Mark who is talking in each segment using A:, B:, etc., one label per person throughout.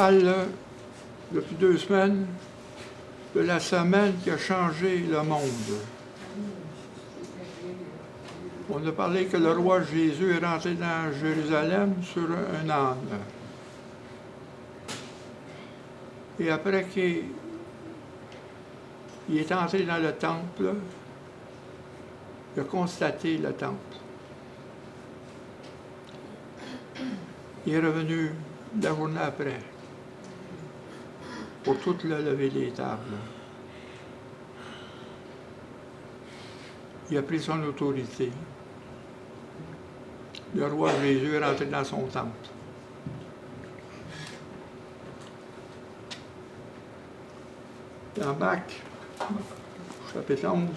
A: parle depuis 2 semaines de la semaine qui a changé le monde. On a parlé que le roi Jésus est rentré dans Jérusalem sur un âne. Et après qu'il est entré dans le temple, il a constaté le temple. Il est revenu la journée après pour tout le lever des tables. Il a pris son autorité. Le roi Jésus est rentré dans son temple. Dans Marc, chapitre 11,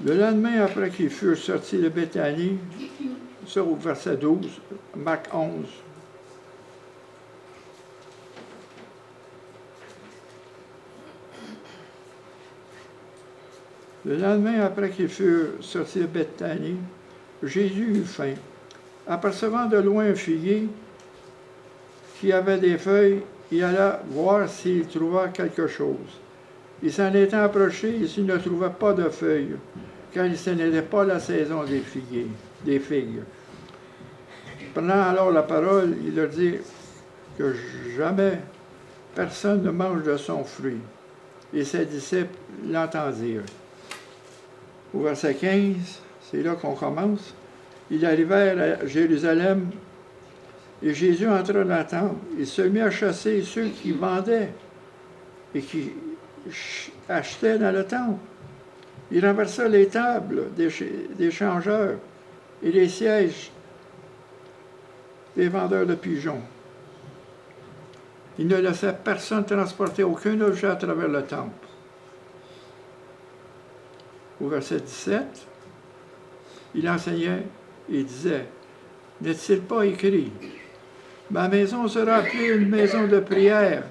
A: le lendemain, après qu'ils furent sortis de Béthanie, ça au verset 12, Marc 11, le lendemain, après qu'ils furent sortis de Béthanie, Jésus eut faim. Apercevant de loin un figuier qui avait des feuilles, il alla voir s'il trouva quelque chose. Il s'en était approché et s'il ne trouva pas de feuilles, car ce n'était pas la saison des figues. Prenant alors la parole, il leur dit que jamais personne ne mange de son fruit. Et ses disciples l'entendirent. Au verset 15, c'est là qu'on commence. Ils arrivèrent à Jérusalem et Jésus entra dans le temple. Il se mit à chasser ceux qui vendaient et qui achetaient dans le temple. Il renversa les tables des changeurs et les sièges des vendeurs de pigeons. Il ne laissait personne transporter aucun objet à travers le temple. Au verset 17, il enseignait et disait, « N'est-il pas écrit, ma maison sera appelée une maison de prière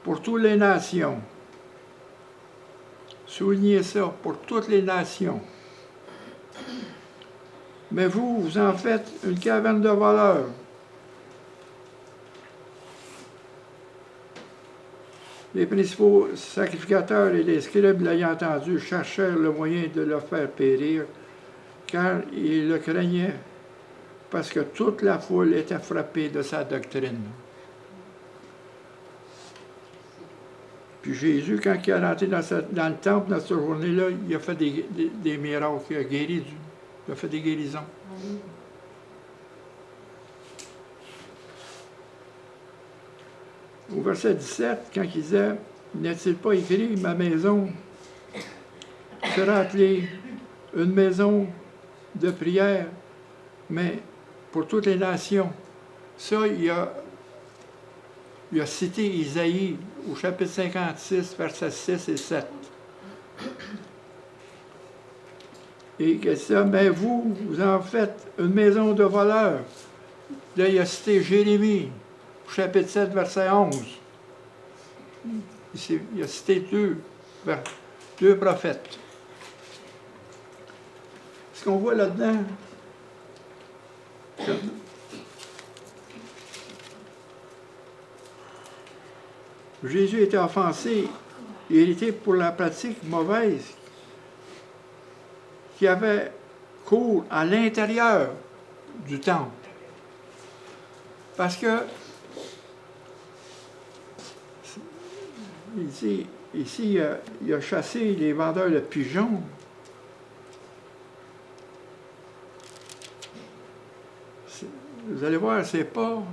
A: pour toutes les nations. » Soulignez ça, pour toutes les nations. Mais vous, vous en faites une caverne de voleurs. Les principaux sacrificateurs et les scribes, l'ayant entendu, cherchèrent le moyen de le faire périr, car ils le craignaient, parce que toute la foule était frappée de sa doctrine. Puis Jésus, quand il est rentré dans le temple, dans cette journée-là, il a fait des miracles, il a guéri, il a fait des guérisons. Au verset 17, quand il disait, « N'est-il pas écrit, ma maison sera appelée une maison de prière, mais pour toutes les nations. » Ça, il a cité Isaïe au chapitre 56, versets 6 et 7. Et que ça, mais vous, vous en faites une maison de voleurs. Là, il a cité Jérémie, au chapitre 7, verset 11. Il a cité deux prophètes. Ce qu'on voit là-dedans, Jésus était offensé et il était pour la pratique mauvaise qui avait cours à l'intérieur du temple. Parce que ici il a chassé les vendeurs de pigeons. Vous allez voir, c'est pas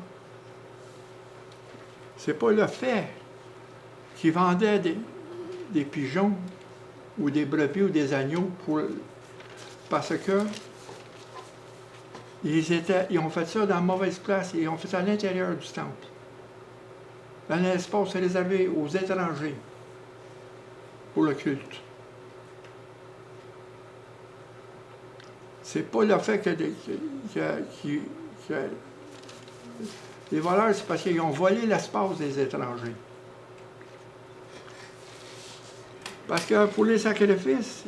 A: le fait qu'ils vendaient des pigeons ou des brebis ou des agneaux parce que ils ont fait ça dans la mauvaise place et ils ont fait ça à l'intérieur du temple. Dans un espace réservé aux étrangers pour le culte. C'est pas le fait Les voleurs, c'est parce qu'ils ont volé l'espace des étrangers. Parce que pour les sacrifices,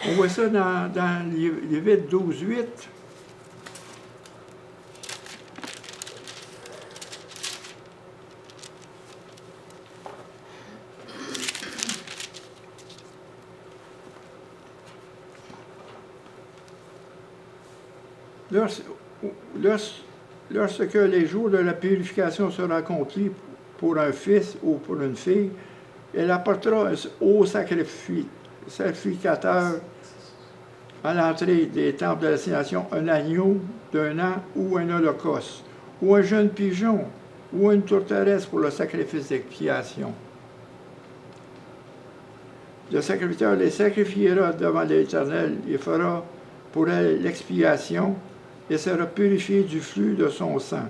A: on voit ça dans Lévitique 12:8. Lorsque les jours de la purification seront accomplis pour un fils ou pour une fille, elle apportera au sacrificateur à l'entrée des temples de l'assignation un agneau d'1 an ou un holocauste, ou un jeune pigeon, ou une tourteresse pour le sacrifice d'expiation. Le sacrificateur les sacrifiera devant l'Éternel et fera pour elle l'expiation et sera purifié du flux de son sang.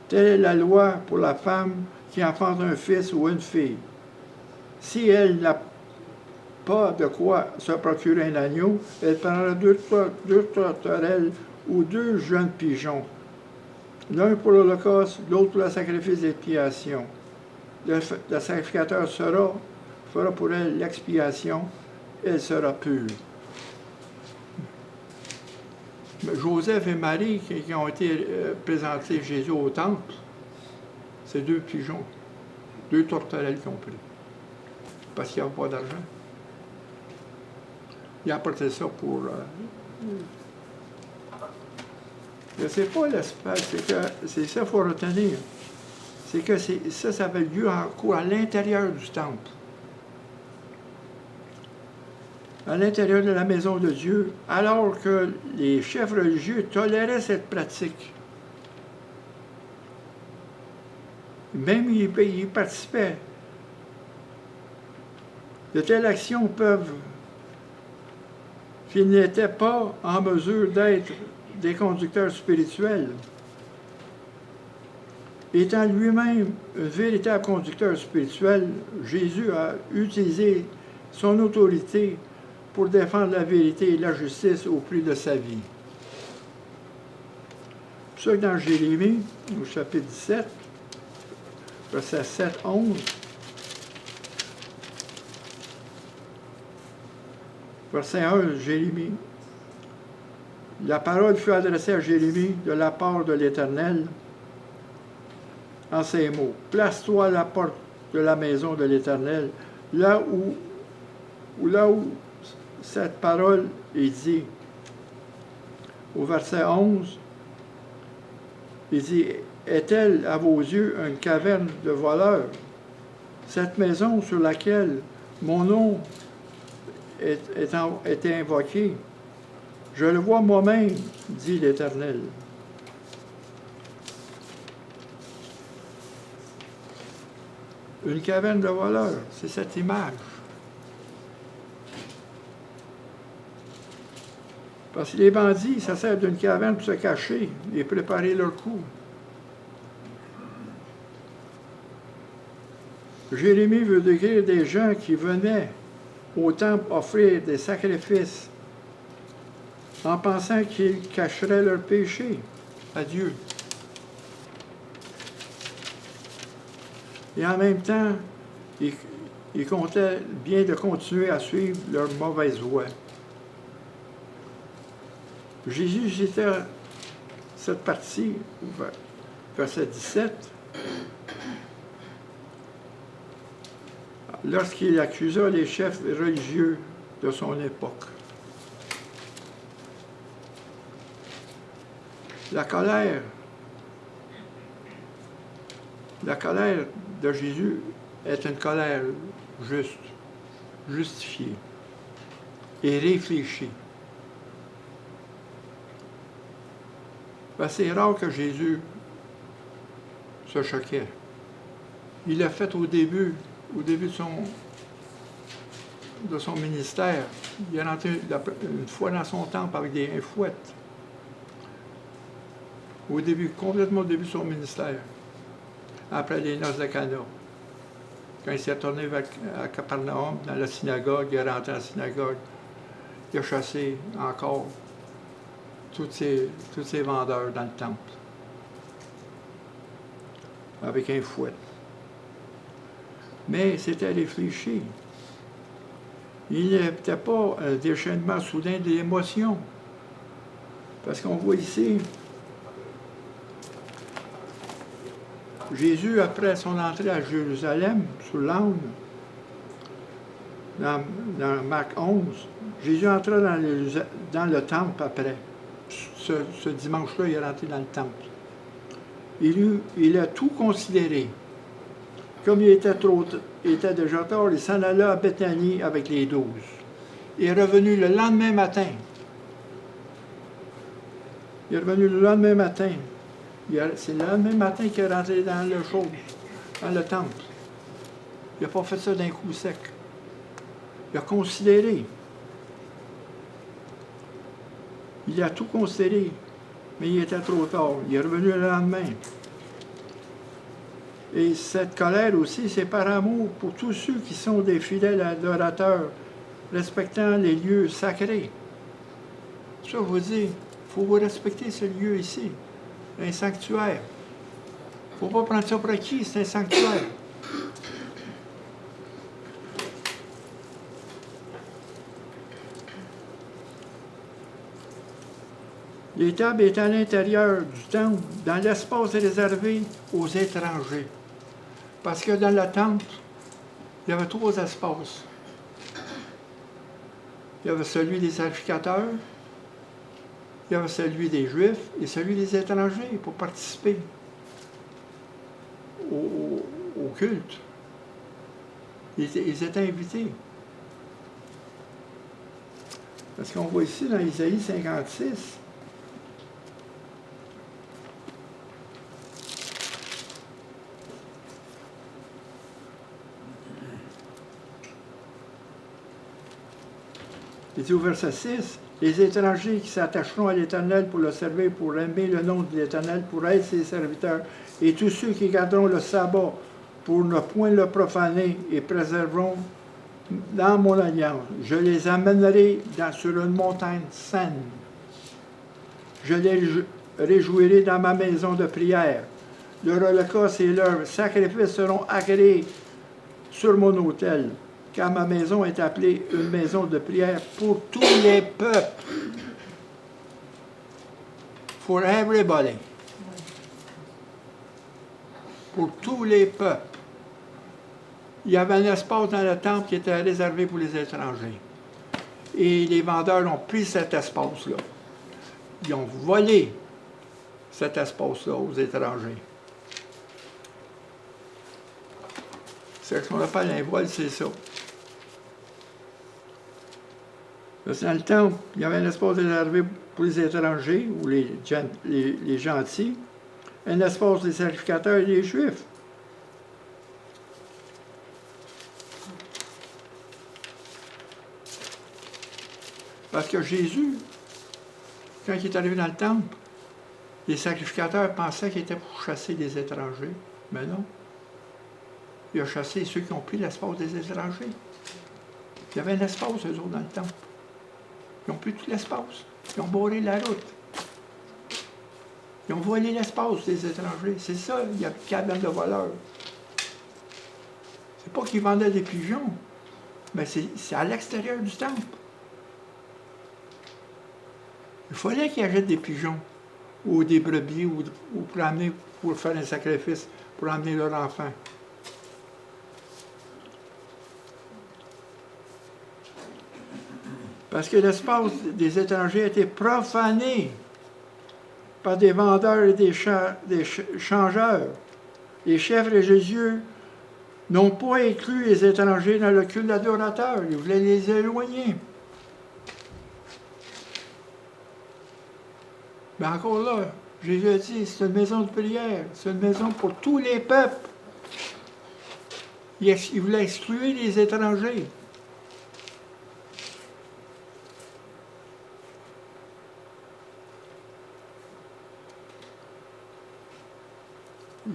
A: Telle est la loi pour la femme qui enfante un fils ou une fille. Si elle n'a pas de quoi se procurer un agneau, elle prendra deux tourterelles ou 2 jeunes pigeons, l'un pour l'Holocauste, l'autre pour le sacrifice d'expiation. Le sacrificateur fera pour elle l'expiation, elle sera pure. Joseph et Marie, qui ont été présentés Jésus au temple, c'est 2 pigeons, 2 tourterelles qu'ils ont pris, parce qu'il n'y avait pas d'argent. Ils apportaient ça pour... c'est pas l'espace, c'est ça qu'il faut retenir. C'est que ça avait lieu en cours à l'intérieur du temple. À l'intérieur de la maison de Dieu, alors que les chefs religieux toléraient cette pratique. Même ils y participaient. De telles actions peuvent qu'ils n'étaient pas en mesure d'être des conducteurs spirituels. Étant lui-même un véritable conducteur spirituel, Jésus a utilisé son autorité pour défendre la vérité et la justice au prix de sa vie. C'est pour ça que dans Jérémie, au chapitre 17, versets 7-11, verset 1, Jérémie. La parole fut adressée à Jérémie de la part de l'Éternel en ces mots. Place-toi à la porte de la maison de l'Éternel, là où cette parole est dit. Au verset 11, il dit, est-elle à vos yeux une caverne de voleurs? Cette maison sur laquelle mon nom est invoqué, je le vois moi-même, dit l'Éternel. Une caverne de voleurs, c'est cette image. Parce que les bandits, ça sert d'une caverne pour se cacher et préparer leur coup. Jérémie veut décrire des gens qui venaient au temple offrir des sacrifices en pensant qu'ils cacheraient leurs péchés à Dieu. Et en même temps, ils comptaient bien de continuer à suivre leur mauvaise voie. Jésus citait cette partie, verset 17, lorsqu'il accusa les chefs religieux de son époque. La colère de Jésus est une colère juste, justifiée et réfléchie. C'est rare que Jésus se choquait. Il l'a fait au début de son ministère. Il est rentré une fois dans son temple avec des fouettes. Complètement au début de son ministère. Après les noces de Cana. Quand il s'est retourné à Capernaum, dans la synagogue, il est rentré à la synagogue. Il a chassé encore tous ces vendeurs dans le temple. avec un fouet. Mais c'était réfléchi. Il n'était pas un déchaînement soudain de l'émotion. Parce qu'on voit ici, Jésus, après son entrée à Jérusalem, sur l'âne, dans Marc 11, Jésus entra dans le temple après. Ce dimanche-là, il est rentré dans le temple. Il a tout considéré. Comme il était déjà tard, il s'en alla à Béthanie avec les 12. Il est revenu le lendemain matin. Il est revenu le lendemain matin. C'est le lendemain matin qu'il est rentré dans le chose, dans le temple. Il n'a pas fait ça d'un coup sec. Il a considéré. Il a tout considéré. Mais il était trop tard. Il est revenu le lendemain. Et cette colère aussi, c'est par amour pour tous ceux qui sont des fidèles adorateurs, respectant les lieux sacrés. Ça, je vous dis, il faut vous respecter ce lieu ici, un sanctuaire. Il ne faut pas prendre ça pour acquis, c'est un sanctuaire. Les tables étaient à l'intérieur du temple, dans l'espace réservé aux étrangers. Parce que dans le temple, il y avait 3 espaces. Il y avait celui des sacrificateurs, il y avait celui des Juifs et celui des étrangers pour participer au culte. Ils étaient invités. Parce qu'on voit ici dans Isaïe 56, il dit au verset 6, « Les étrangers qui s'attacheront à l'Éternel pour le servir, pour aimer le nom de l'Éternel, pour être ses serviteurs, et tous ceux qui garderont le sabbat pour ne point le profaner et préserveront dans mon alliance. Je les amènerai sur une montagne saine. Je les réjouirai dans ma maison de prière. Leur holocauste et leurs sacrifices seront agréés sur mon autel. Car ma maison est appelée une maison de prière pour tous les peuples. For everybody. Pour tous les peuples. Il y avait un espace dans le temple qui était réservé pour les étrangers. Et les vendeurs ont pris cet espace-là. Ils ont volé cet espace-là aux étrangers. C'est ce qu'on appelle un vol, c'est ça. Dans le temple, il y avait un espace réservé pour les étrangers ou les gentils, un espace des sacrificateurs et des Juifs. Parce que Jésus, quand il est arrivé dans le temple, les sacrificateurs pensaient qu'il était pour chasser les étrangers. Mais non. Il a chassé ceux qui ont pris l'espace des étrangers. Il y avait un espace, eux autres, dans le temple. Ils ont pris tout l'espace. Ils ont barré la route. Ils ont volé l'espace des étrangers. C'est ça, il y a cabane de voleurs. C'est pas qu'ils vendaient des pigeons, mais c'est à l'extérieur du temple. Il fallait qu'ils achètent des pigeons ou des brebis ou pour amener, pour faire un sacrifice, pour emmener leur enfant. Parce que l'espace des étrangers a été profané par des vendeurs et des changeurs. Les chefs religieux n'ont pas inclus les étrangers dans le culte d'adorateur. Ils voulaient les éloigner. Mais encore là, Jésus a dit, c'est une maison de prière, c'est une maison pour tous les peuples. Il voulait exclure les étrangers.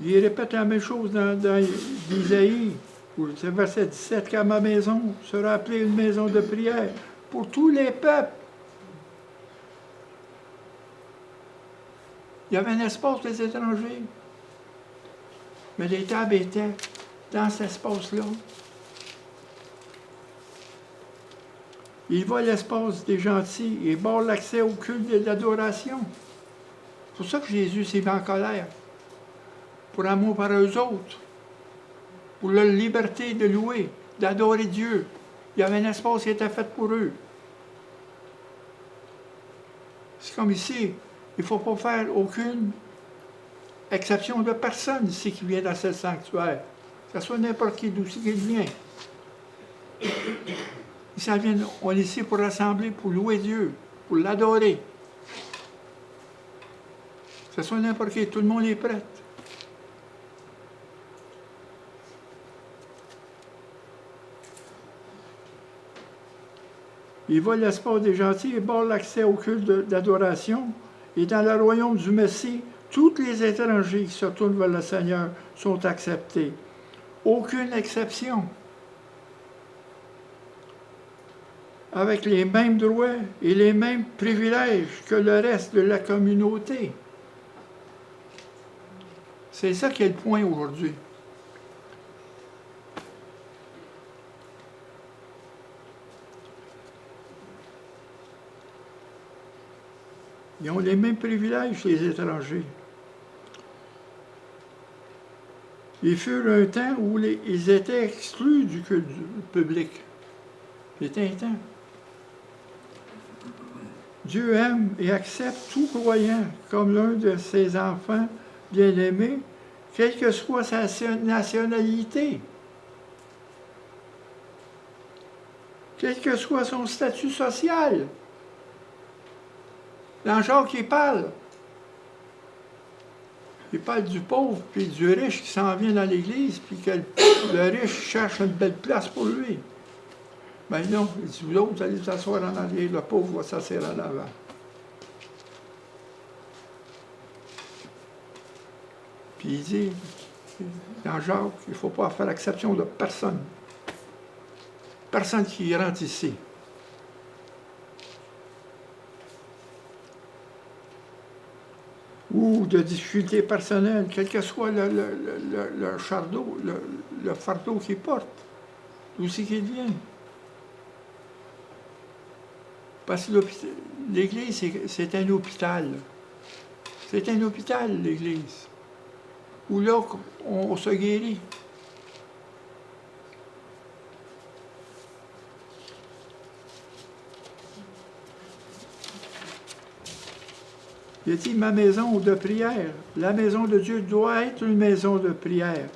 A: Il répète la même chose dans Isaïe, c'est verset 17, « Car ma maison sera appelée une maison de prière pour tous les peuples. » Il y avait un espace pour les étrangers. Mais les tables étaient dans cet espace-là. Il va à l'espace des gentils et barre l'accès au culte de l'adoration. C'est pour ça que Jésus s'est mis en colère. Pour amour par eux autres. Pour leur liberté de louer, d'adorer Dieu. Il y avait un espace qui était fait pour eux. C'est comme ici, il ne faut pas faire aucune exception de personne ici qui vient dans ce sanctuaire. Que ce soit n'importe qui, d'où qu'il vient. On est ici pour rassembler, pour louer Dieu, pour l'adorer. Que ce soit n'importe qui, tout le monde est prêt. Il va l'espace des gentils et barre l'accès au culte d'adoration. Et dans le royaume du Messie, tous les étrangers qui se tournent vers le Seigneur sont acceptés. Aucune exception. Avec les mêmes droits et les mêmes privilèges que le reste de la communauté. C'est ça qui est le point aujourd'hui. Ils ont les mêmes privilèges que les étrangers. Il fut un temps où ils étaient exclus du culte public. C'était un temps. Dieu aime et accepte tout croyant comme l'un de ses enfants bien-aimés, quelle que soit sa nationalité, quel que soit son statut social. Dans Jacques, il parle du pauvre puis du riche qui s'en vient dans l'Église, puis que le riche cherche une belle place pour lui. Ben non, il dit, vous autres, vous allez vous asseoir en arrière, le pauvre va s'asseoir en avant. Puis il dit, dans Jacques, il ne faut pas faire exception de personne. Personne qui rentre ici. Ou de difficultés personnelles, quel que soit le fardeau, le fardeau qu'il porte, d'où c'est qu'il vient. Parce que l'Église, c'est un hôpital. C'est un hôpital, l'Église, où là, on se guérit. Il a dit, ma maison de prière. La maison de Dieu doit être une maison de prière.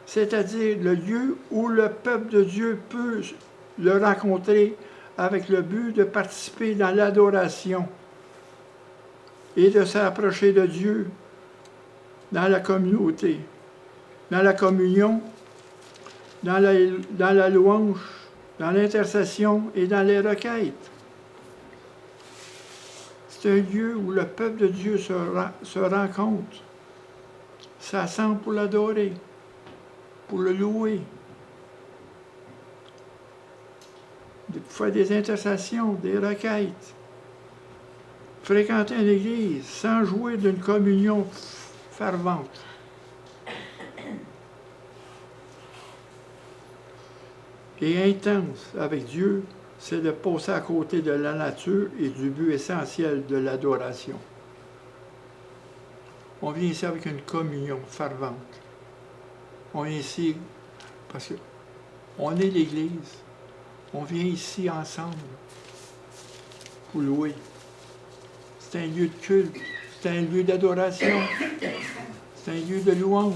A: C'est-à-dire le lieu où le peuple de Dieu peut le rencontrer avec le but de participer dans l'adoration et de s'approcher de Dieu dans la communauté, dans la communion, dans la louange, dans l'intercession et dans les requêtes. C'est un lieu où le peuple de Dieu se rencontre, s'assemble pour l'adorer, pour le louer, pour faire des intercessions, des requêtes, fréquenter une église sans jouir d'une communion fervente. Et intense avec Dieu, c'est de passer à côté de la nature et du but essentiel de l'adoration. On vient ici avec une communion fervente. On vient ici parce qu'on est l'Église. On vient ici ensemble pour louer. C'est un lieu de culte, c'est un lieu d'adoration, c'est un lieu de louange.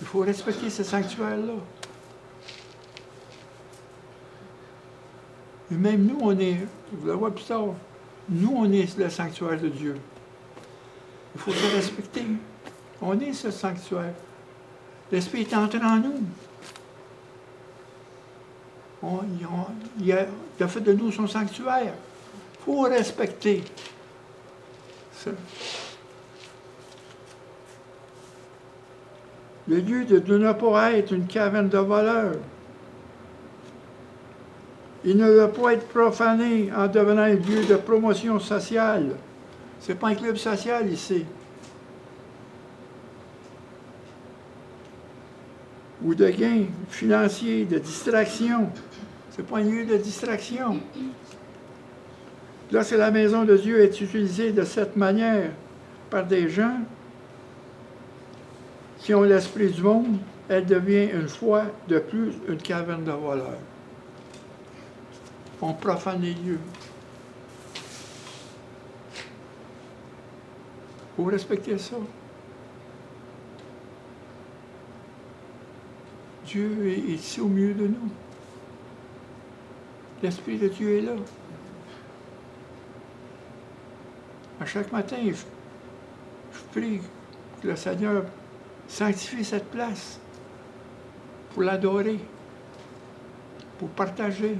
A: Il faut respecter ce sanctuaire-là. Et même nous, on est, vous le voyez plus tard, nous, on est le sanctuaire de Dieu. Il faut se respecter. On est ce sanctuaire. L'Esprit est entré en nous. Il a fait de nous son sanctuaire. Il faut respecter ça. Le lieu de ne pas être une caverne de voleurs. Il ne doit pas être profané en devenant un lieu de promotion sociale. Ce n'est pas un club social ici. ou de gains financiers, de distraction. Ce n'est pas un lieu de distraction. Lorsque la maison de Dieu est utilisée de cette manière par des gens qui ont l'esprit du monde, elle devient une fois de plus une caverne de voleurs. On profane les lieux. Il faut respecter ça. Dieu est ici au milieu de nous. L'Esprit de Dieu est là. À chaque matin, je prie que le Seigneur sanctifie cette place pour l'adorer, pour partager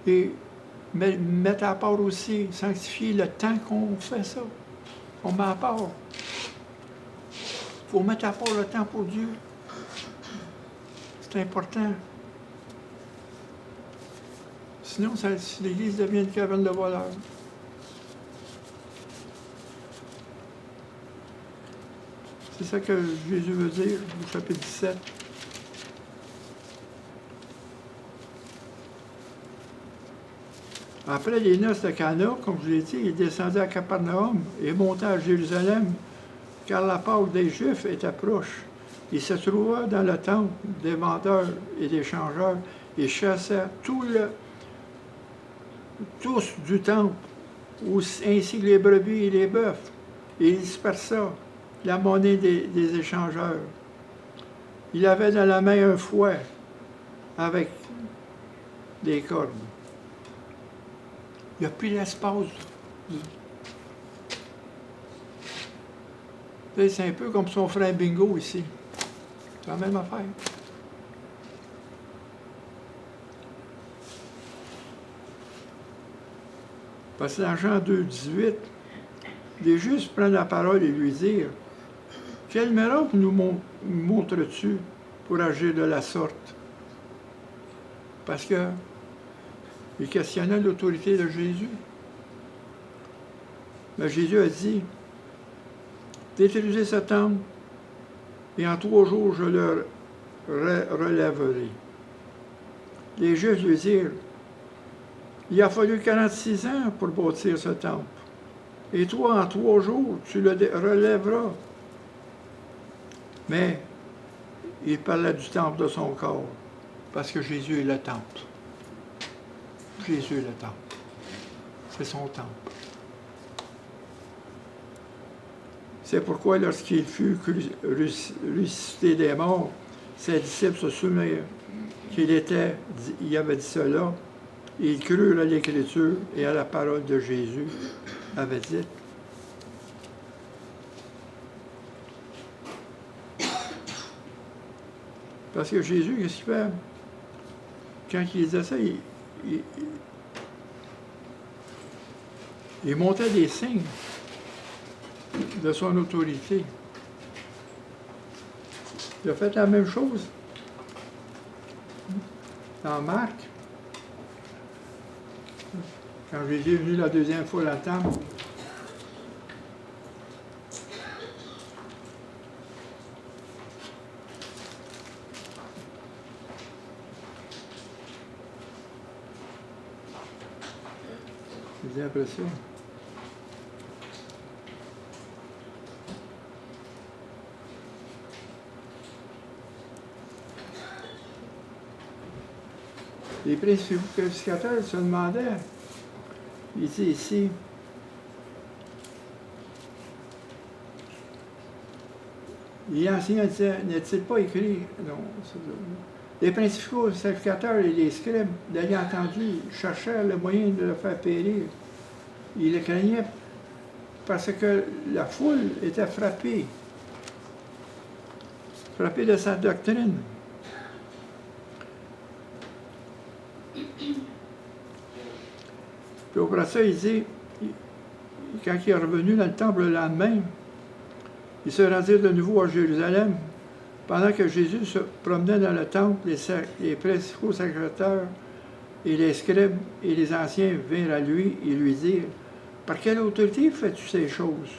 A: et mettre à part aussi, sanctifier le temps qu'on fait ça. On met à part. Il faut mettre à part le temps pour Dieu. C'est important. Sinon, l'Église devient une caverne de voleurs. C'est ça que Jésus veut dire au chapitre 17. Après les noces de Cana, comme je l'ai dit, il descendit à Capernaum et monta à Jérusalem, car la Pâque des Juifs était proche. Il se trouva dans le temple des vendeurs et des changeurs et chassa tous du temple, ainsi que les brebis et les bœufs, et il dispersa la monnaie des échangeurs. Il avait dans la main un fouet avec des cordes. Il a pris l'espace. C'est un peu comme son frère Bingo ici. C'est la même affaire. Parce que dans Jean 2, 18, les justes prennent la parole et lui disent « Quel miracle nous montres-tu pour agir de la sorte? » Parce que il questionnait l'autorité de Jésus. Mais Jésus a dit « Détruisez ce temple, et en 3 jours je le relèverai. » Les Juifs lui dirent « Il a fallu 46 ans pour bâtir ce temple. Et toi, en 3 jours, tu le relèveras. » Mais il parlait du temple de son corps, parce que Jésus est le temple. Jésus est le temple. C'est son temple. C'est pourquoi, lorsqu'il fut ressuscité des morts, ses disciples se souvenaient qu'il avait dit cela, et ils crurent à l'Écriture et à la parole de Jésus, avait dit. Parce que Jésus, qu'est-ce qu'il fait? Quand il disait ça, il montait des signes de son autorité. Il a fait la même chose dans Marc. Quand Jésus est venu la 2e fois à la table, il disait après ça. Les prédicateur se demandaient, il dit ici, les anciens disaient, n'est-il pas écrit? Non, les principaux sacrificateurs et les scribes, l'ayant entendu, cherchèrent le moyen de le faire périr. Ils le craignaient parce que la foule était frappée de sa doctrine. Puis après ça, il dit, quand il est revenu dans le temple le lendemain, il se rendit de nouveau à Jérusalem. Pendant que Jésus se promenait dans le temple, les principaux sacrificateurs et les scribes et les anciens vinrent à lui et lui dirent, « Par quelle autorité fais-tu ces choses?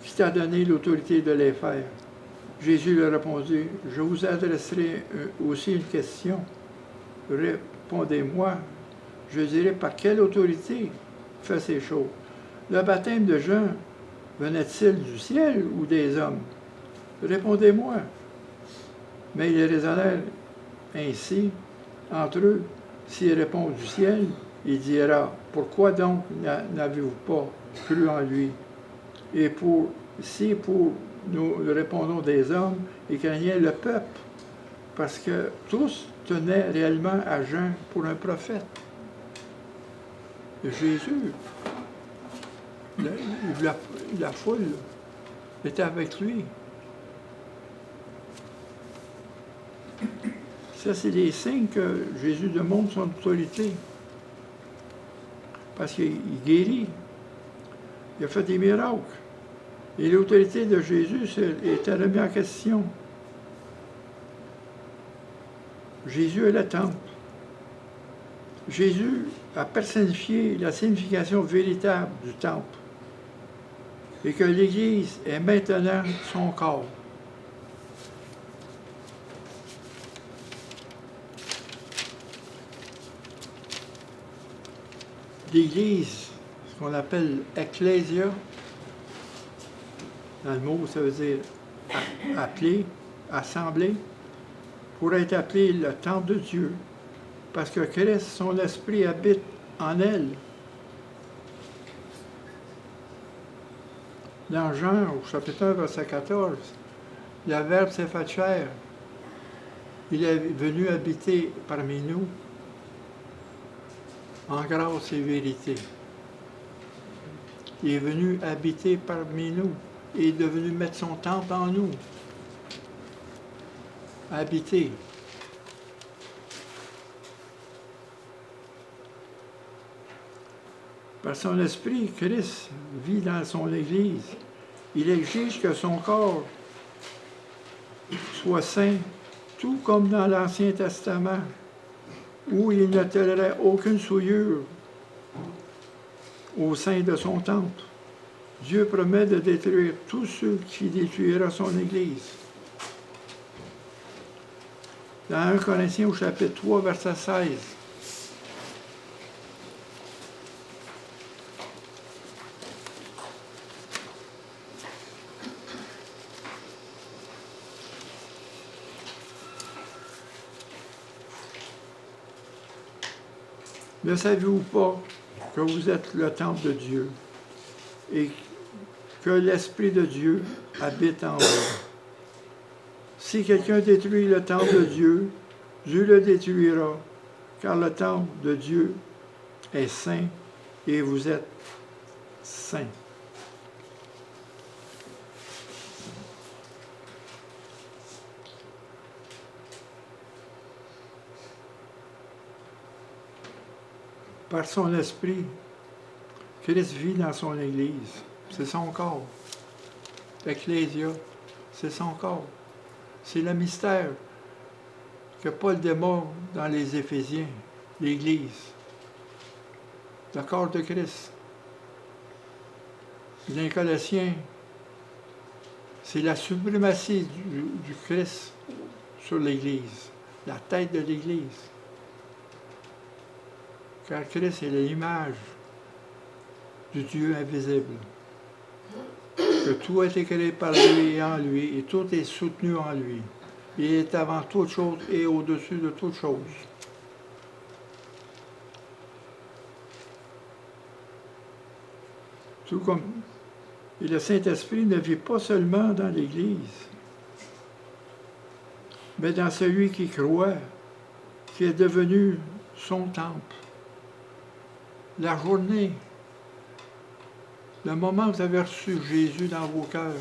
A: Qui t'a donné l'autorité de les faire? » Jésus leur répondit, je vous adresserai aussi une question. Répondez-moi, je dirai par quelle autorité fait ces choses. Le baptême de Jean venait-il du ciel ou des hommes? Répondez-moi. Mais ils raisonnèrent ainsi entre eux. S'il répond du ciel, il dira, pourquoi donc n'avez-vous pas cru en lui? Et si pour nous répondons des hommes, ils craignaient le peuple, parce que tous tenaient réellement à Jean pour un prophète. Jésus, la foule était avec lui. Ça, c'est des signes que Jésus démontre son autorité. Parce qu'il guérit. Il a fait des miracles. Et l'autorité de Jésus était remise en question. Jésus est le temple. Jésus a personnifié la signification véritable du temple. Et que l'Église est maintenant son corps. L'Église, ce qu'on appelle ecclésia, dans le mot, ça veut dire appeler, assembler, pourrait être appelé le temple de Dieu, parce que Christ, son esprit, habite en elle. Dans Jean, au chapitre 1, verset 14, le Verbe s'est fait chair. Il est venu habiter parmi nous en grâce et vérité. Il est venu habiter parmi nous. Il est devenu mettre son temple en nous. Habiter. Par son esprit, Christ vit dans son Église. Il exige que son corps soit saint, tout comme dans l'Ancien Testament, où il ne tolérait aucune souillure au sein de son temple. Dieu promet de détruire tous ceux qui détruira son Église. Dans 1 Corinthiens au chapitre 3, verset 16. Ne savez-vous pas que vous êtes le temple de Dieu et que l'Esprit de Dieu habite en vous? Si quelqu'un détruit le temple de Dieu, Dieu le détruira, car le temple de Dieu est saint et vous êtes saints. Par son esprit, Christ vit dans son Église. C'est son corps. L'Ecclésia, c'est son corps. C'est le mystère que Paul démontre dans les Éphésiens, l'Église. Le corps de Christ. Dans les Colossiens, c'est la suprématie du Christ sur l'Église, la tête de l'Église. Car Christ est l'image du Dieu invisible. Que tout a été créé par lui et en lui, et tout est soutenu en lui. Il est avant toute chose et au-dessus de toute chose. Tout comme et le Saint-Esprit ne vit pas seulement dans l'Église, mais dans celui qui croit, qui est devenu son temple. La journée, le moment où vous avez reçu Jésus dans vos cœurs,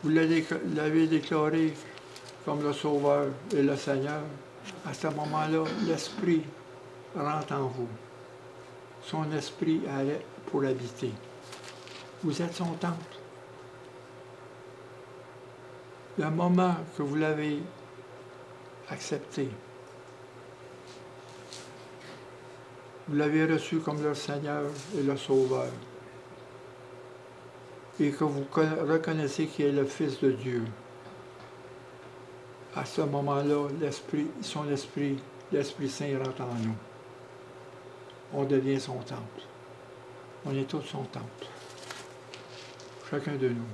A: vous l'avez déclaré comme le Sauveur et le Seigneur, à ce moment-là, l'Esprit rentre en vous. Son Esprit allait pour habiter. Vous êtes son temple. Le moment que vous l'avez accepté, vous l'avez reçu comme le Seigneur et le Sauveur. et que vous reconnaissez qu'il est le Fils de Dieu. À ce moment-là, son esprit, l'Esprit Saint rentre en nous. On devient son temple. On est tous son temple. Chacun de nous.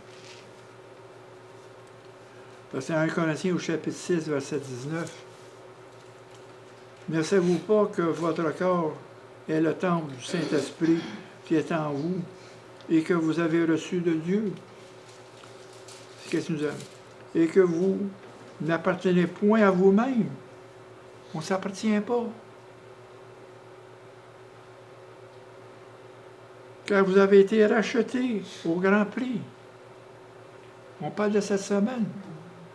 A: C'est 1 Corinthiens au chapitre 6, verset 19. Ne savez-vous pas que votre corps est le temple du Saint-Esprit qui est en vous et que vous avez reçu de Dieu? Qu'est-ce que nous avons? Et que vous n'appartenez point à vous-même. On ne s'appartient pas. Car vous avez été rachetés au grand prix. On parle de cette semaine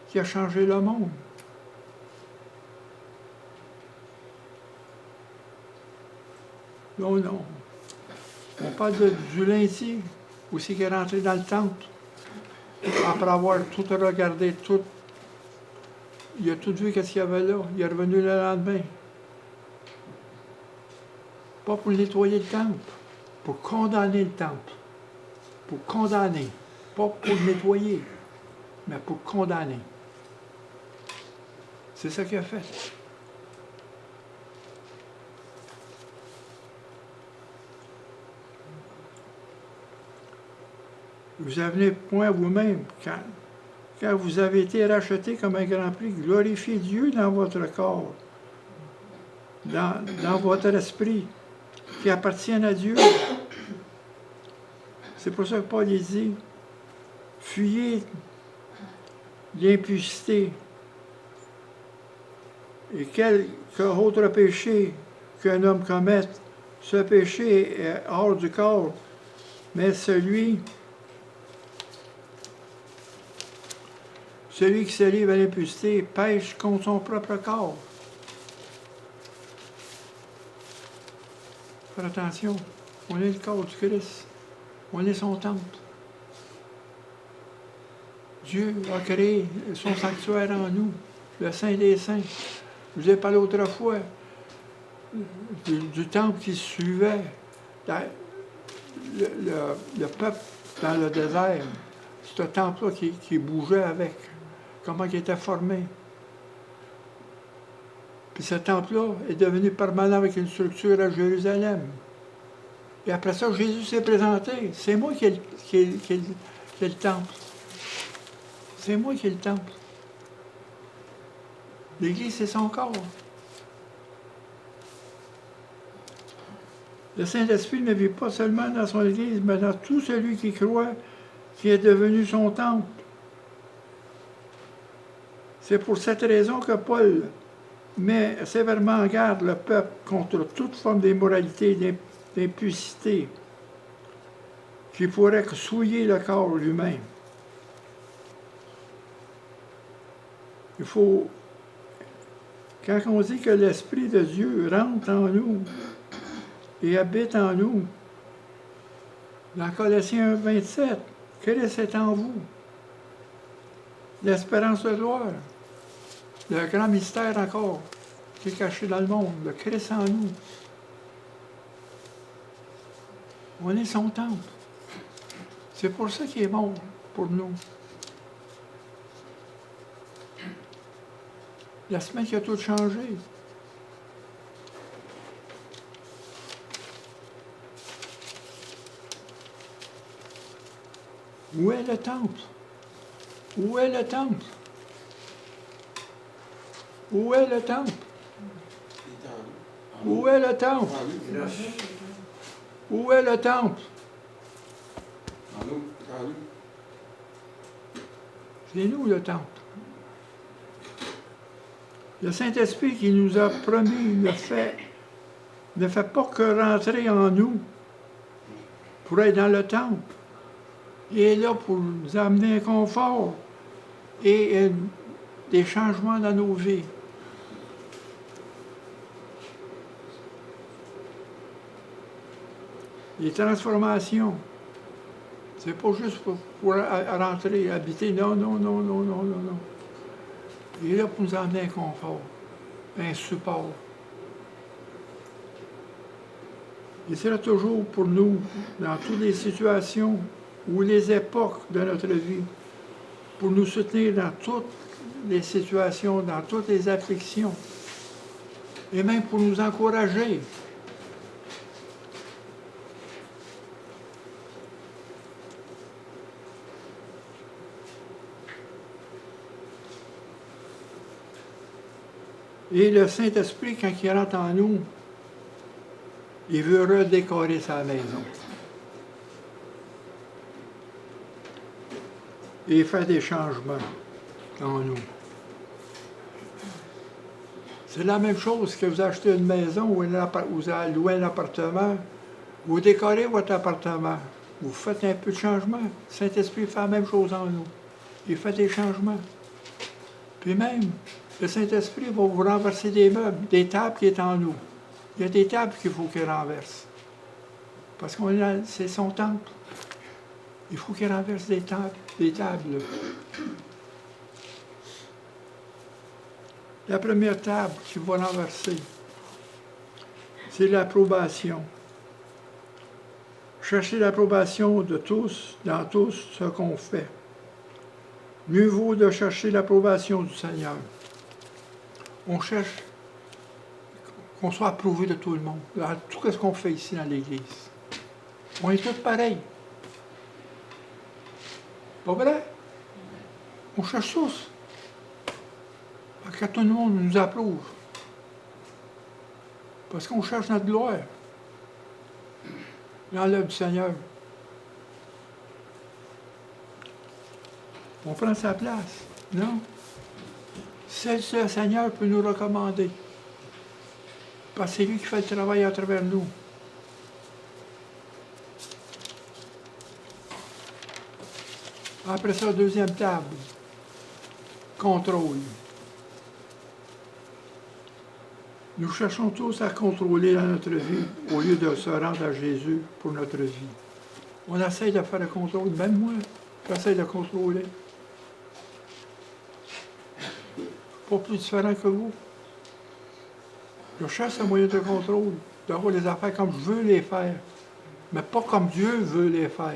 A: qui a changé le monde. Non, non. On parle du lundi, aussi qui est rentré dans le temple, après avoir tout regardé, tout. Il a tout vu qu'est-ce qu'il y avait là. Il est revenu le lendemain. Pas pour nettoyer le temple, pour condamner le temple. Pour condamner. Pas pour le nettoyer, mais pour condamner. C'est ça qu'il a fait. Vous n'avez point vous-même, car vous avez été rachetés comme un grand prix. Glorifiez Dieu dans votre corps, dans votre esprit, qui appartiennent à Dieu. C'est pour ça que Paul dit, fuyez l'impudicité. Et quel autre péché qu'un homme commette, ce péché est hors du corps, mais celui qui se livre à l'impudicité pêche contre son propre corps. Faites attention, on est le corps du Christ. On est son temple. Dieu a créé son sanctuaire en nous, le Saint des Saints. Je vous ai parlé autrefois du temple qui suivait le peuple dans le désert. Ce temple-là qui bougeait avec. Comment il était formé. Puis ce temple-là est devenu permanent avec une structure à Jérusalem. Et après ça, Jésus s'est présenté. C'est moi qui ai le temple. C'est moi qui ai le temple. L'Église, c'est son corps. Le Saint-Esprit ne vit pas seulement dans son Église, mais dans tout celui qui croit, qui est devenu son temple. C'est pour cette raison que Paul met sévèrement en garde le peuple contre toute forme d'immoralité, d'impudicité qui pourrait souiller le corps lui-même. Il faut, quand on dit que l'Esprit de Dieu rentre en nous et habite en nous, dans Colossiens 1, 27, Christ est en vous, l'espérance de gloire, le grand mystère encore qui est caché dans le monde, le Christ en nous. On est son temple. C'est pour ça qu'il est mort, pour nous. La semaine qui a tout changé. Où est le temple? Où est le temple? Où est le temple? Où est le temple? Où est le temple? C'est nous le temple. Le Saint-Esprit qui nous a promis ne fait pas que rentrer en nous pour être dans le temple. Il est là pour nous amener un confort et des changements dans nos vies. Les transformations. C'est pas juste pour rentrer, habiter. Non, non, non, non, non, non, non. Il est là pour nous amener un confort, un support. Il sera toujours pour nous, dans toutes les situations, ou les époques de notre vie, pour nous soutenir dans toutes les situations, dans toutes les afflictions, et même pour nous encourager. Et le Saint-Esprit, quand il rentre en nous, il veut redécorer sa maison. Et il fait des changements en nous. C'est la même chose que vous achetez une maison ou vous louez un appartement, vous décorez votre appartement, vous faites un peu de changement. Le Saint-Esprit fait la même chose en nous. Il fait des changements. Puis même, le Saint-Esprit va vous renverser des meubles, des tables qui sont en nous. Il y a des tables qu'il faut qu'il renverse. Parce que c'est son temple. Il faut qu'il renverse des tables. La première table qu'il va renverser, c'est l'approbation. Chercher l'approbation de tous, dans tout ce qu'on fait. Mieux vaut de chercher l'approbation du Seigneur. On cherche qu'on soit approuvé de tout le monde, dans tout ce qu'on fait ici dans l'Église. On est tous pareils. Pas vrai? On cherche tous. Que tout le monde nous approuve. Parce qu'on cherche notre gloire. Dans l'œuvre du Seigneur. On prend sa place. Non. C'est ce le Seigneur peut nous recommander. Parce que c'est lui qui fait le travail à travers nous. Après ça, deuxième table. Contrôle. Nous cherchons tous à contrôler dans notre vie au lieu de se rendre à Jésus pour notre vie. On essaye de faire le contrôle, même moi, j'essaie de contrôler. Pas plus différent que vous. Je cherche un moyen de contrôle, d'avoir les affaires comme je veux les faire, mais pas comme Dieu veut les faire.